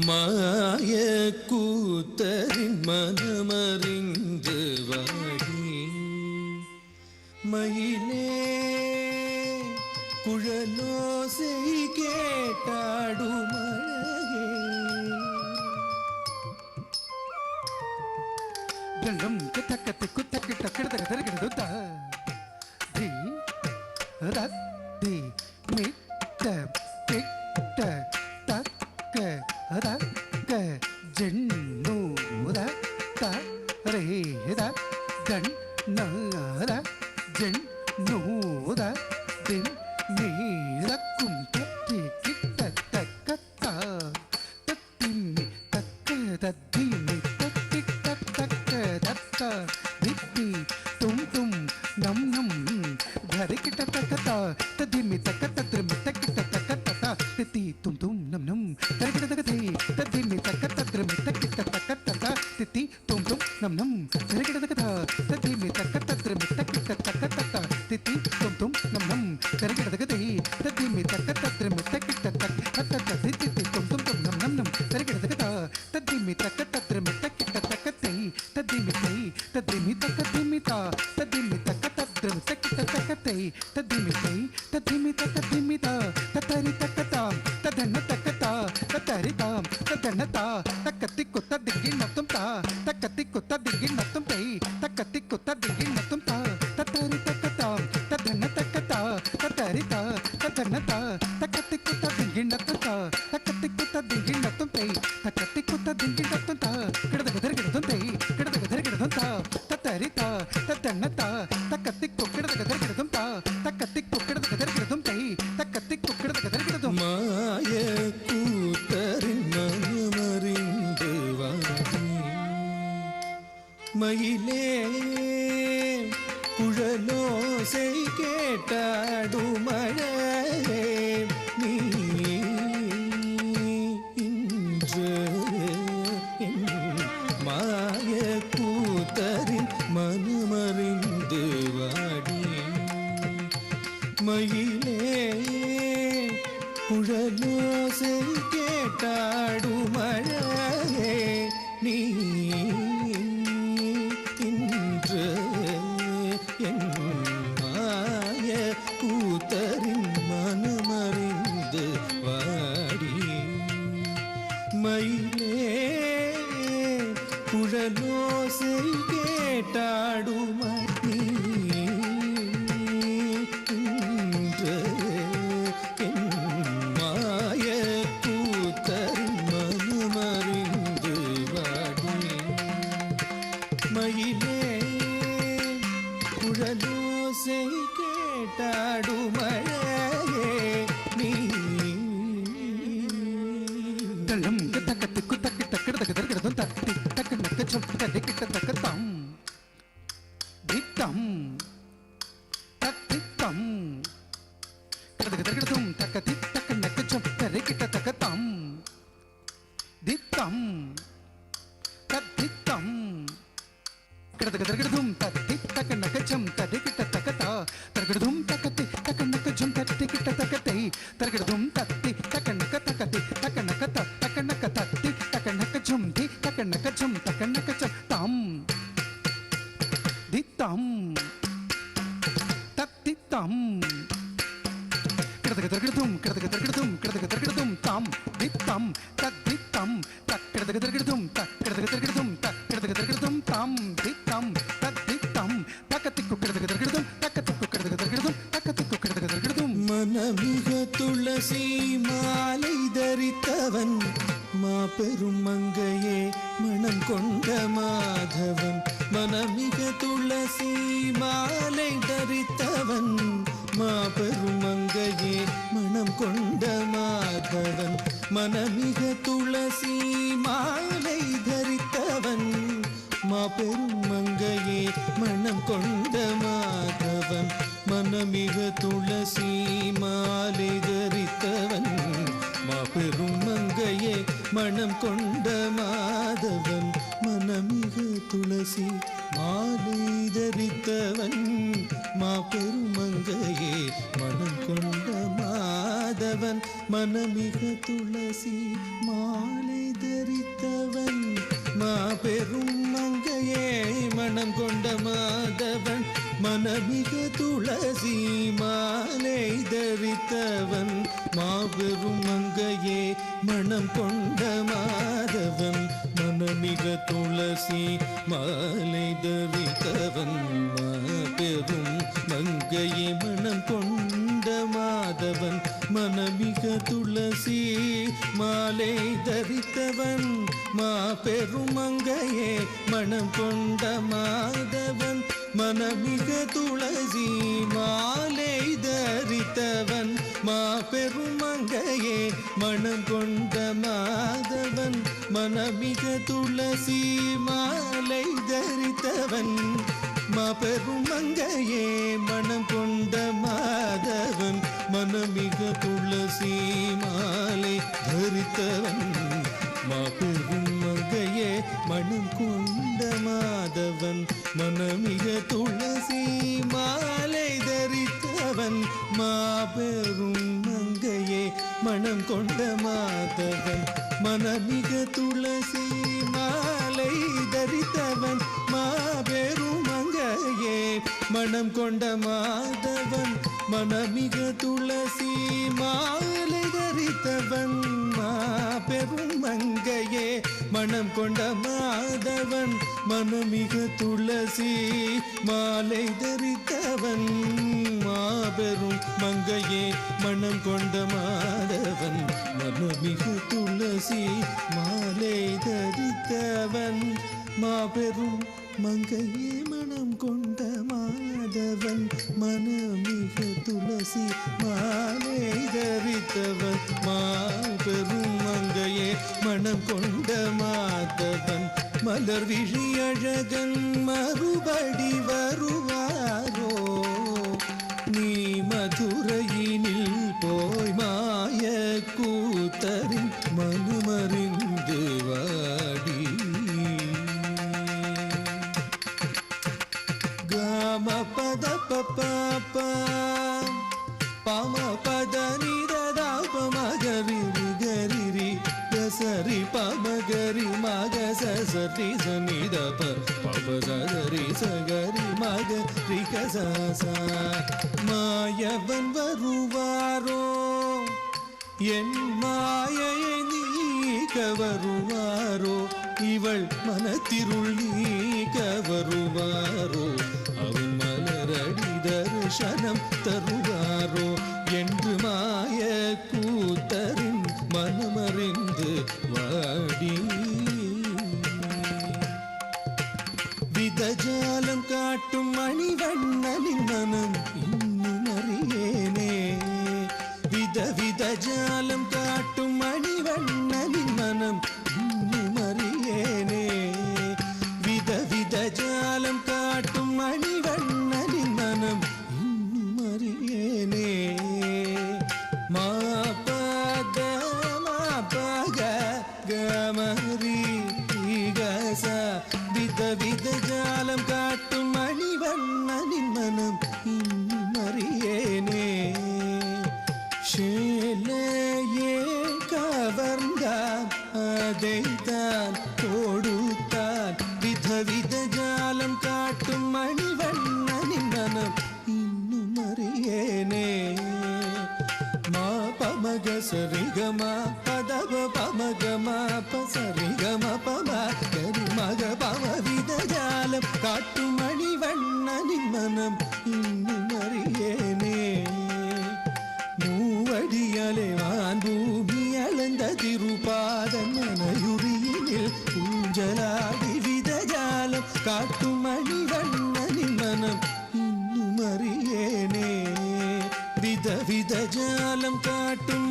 மாய கூத்தரின் மனமறிந்து வாடி மயிலே குழலோசை கேட்டாடும் அழகே தண்டம் கிட்டக்கத்து குத்தக்கிட்ட கிடதக தருகிறது தி ரத்தி மிட்ட கிட்ட தக்க அதக்க ஜென்னூத தரேத கண்ணத ஜென்னூத தின் நீரக்கும் தத்தி கிட்ட தக்கத்தா தத்திமி தக்க தத்திமி தத்தி தக்க தத்த தித்தி தும் தும் நம் நம் घरे किटा तकता तदिमी तकता त्रिमी तकिटा तकता तिती तुम तुम नम नम घरे किटा तकते तदिमी तकता त्रिमी तकिटा तकता तिती तुम तुम नम नम घरे किटा तकता तदिमी तकता त्रिमी तकिटा तकता तिती तुम तुम नम नम घरे किटा तकते तदिमी तकता त्रिमी तकिटा तकता तिती तुम तुम नम नम नम घरे किटा तकता तदिमी तकता त्रिमी तकिटा तकते तदिमी तदिमी तकतिमिता तदिमी तकता त्रिमी तकिटा तकते तदिमितै तदिमिता तदिमिता ततरि तकता तदन्न तकता ततरिता तदन्नता तकति कुत्ता दिग्गी नतुम ता तकति कुत्ता दिग्गी नतुम तै तकति कुत्ता दिग्गी नतुम ता ततरि तकता तदन्न तकता ततरिता तदन्नता तकति कुत्ता दिग्गी नतुम ता तकति कुत्ता दिग्गी नतुम तै तकति कुत्ता दिग्गी नतुम ता किडदग दर किडदम तै किडदग दर किडदम ता ततरिता तदन्नता तकति कुक्किडदग दर किडदम ता तकति कुक्किडदग दर किडदम तै तकति कुक्किडदग दर किडदम மாய கூத்தரின் மனமறிந்து வாடி மயிலே குழலோசை கேட்டாடும் அழகே நீ இன்று மாய கூத்தரின் மனமறிந்து வாடி மயிலே குழலோசை கேட்டாடும் அழகே நீ இன்று என் மாய கூத்தரின் மனமறிந்து வாடி மயிலே குழலோசை கேட்டாடும் நீ இன்று மயிலே குழலோசை கேட்டாடும் அழகே நீ தள்ளம் தக்கத்து குத்தக்கிட்ட கிடதக தர்கிடதும் தத்தி தக்க நக்க சொப்பதை கிட்ட தக்கத்தாம் தித்தம் தத்தித்தம் கிடதக தர்கிடதும் தக்கத்தி தக்க நக்க சொப்பதை கிட்ட தக்கத்தாம் தித்தம் தத்தித்தம் கிடதகதர்கிடதும் தத்தி தக்க நகச்சம் தடி கிட்ட தக்கத்தா தர்கிடதும் தக்கத்தி தக்க நகச்சம் தட்டி கிட்ட தக்கத்தை தர்கிடதும் தத்தி தக்க நக்க தக்கத்தி தக்க நக்கத்த தக்க நக்க தத்தி தக்க நகச்சம் தி தக்க நகச்சம் தக்க நகச்சம் தம் தித்தம் தத்தித்தம் கிடதகதர்கிடதும் கிடதகதர்கிடதும் கிடதகதர்கிடதும் தம் தித்தம் தத்தித்தம் தக்கிடதகதர்கிடதும் தக்கிடதகதர்கிடதும் தக்கிடதகதர்கிடதும் தம் தித்தம் தத்தித்தம் தக்கத்திக்கு கிடதகதர்கிடதும் தக்கத்திக்கு கிடதகதர்கிடதும் தக்கத்திக்கு கிடதகதர்கிடதும் மனமிக துளசி மாலை தரித்தவன் மாபெரும் மங்கையே மனம் கொண்ட மாதவன் மனமிக துளசி மாலை தரித்தவன் மாபெரும் மங்கையே மனம் கொண்ட மாதவன் மனமிக துளசி மாலை தரித்தவன் மாபெரும் மங்கையே மனம் கொண்ட மாதவன் மனமிக துளசி மாலை தரித்தவன் மாபெரும் மங்கையே மனம் கொண்ட மாதவன் மனமிக துளசி மாலை தரித்தவன் மாபெரும் மங்கையே மனம் கொண்ட மாதவன் மனமிக துளசி மாலை மாபெரும் மங்கையே மனம் கொண்ட மாதவன் மனமிகு துளசி மாலை தரித்தவன் மாபெரும் மங்கையே மனம் கொண்ட மாதவன் மனமிகு துளசி மாலை தரித்தவன் மாபெரும் மங்கையே மனம் கொண்ட மாதவன் மனமிகு துளசி மாலை தரித்தவன் மாபெரும் மங்கையே மனம் கொண்ட மாதவன் மனமிக துளசி மாலை தரித்தவன் மாபெரும் மங்கையே மனம் கொண்ட மாதவன் மனமிக துளசி மாலை தரித்தவன் மாபெரும் மங்கையே மனம் கொண்ட மாதவன் மனமிக துளசி மாலை தரித்தவன் மாபெரும் மங்கையே மனம் கொண்ட மாதவன் மனமிக துளசி மாலை தரித்தவன் மாபெரும் மங்கையே மனம் கொண்ட மாதவன் மனமிக துளசி மாலை தரித்தவன் மாபெரும் மங்கையே மனம் கொண்ட மாதவன் மனமிக துளசி மாலை தரித்தவன் மாபெரும் மங்கையே மனம் கொண்ட மாதவன் மனமிக துளசி மாலை தரித்தவன் மாபெரும் மங்கையே மனம் கொண்ட மாதவன் மனமிக துளசி மாலை தரித்தவன் மாபெரும் மங்கையே மனம் கொண்ட மாதவன் மனமிக துளசி மாலை தரித்தவன் மாபெரும் மங்கையே மனம் கொண்ட மாதவன் மலர் விழி அழகன் மறுபடி வருவாரோ நீ மதுரையினில் போய் மாய கூத்தரின் மனமறிந்து வாடி காம பத பப்ப பம பத நிரதாப மகரி கரி சரி பமகரி மக சரி சனிதப பப சரி சகரி மகரி கசா மாயவன் வருவாரோ என் மாயையை நீக்க வருவாரோ இவள் மனத்திருள் நீக்க வருவாரோ அவன் மலரடி தரிசனம் தருவாரோ என்று மாய கூத்தரின் மனமறிந்து வாடி விதஜாலம் காட்டும் மணிவண்ணனின் மனம் இன்னும் அறியேனே விதஜாலம் காட்டும் மணிவண்ணனின் மனம் இன்னும் அறியேனே விதஜாலம் காட்டும் மணிவண்ணனின் மனம் இன்னும் அறியேனே மாபத மாபக கமரி கச விதஜாலம் காட்டும் மணிவண்ணனின் மனம் இன்னும் அறியேனே ஷேலையே கவர்ந்தான் அதைத்தான் கொடுத்தான் விதஜாலம் காட்டும் மணிவண்ணனின் மனம் இன்னும் அறியேனே மா பமக சரிகம பதவ பமகம பசரிகம பம கரிமக பம விதஜாலம் காட்டும் மணிவண்ணனின் மனம் இன்னும் அறியேனே மூவடியலே வான் பூமி அளந்த திருப்பாதன் மனையுரியினில் ஊஞ்சலாடி விதஜாலம் காட்டும் மணிவண்ணனின் மனம் இன்னும் அறியேனே விதஜாலம் காட்டும்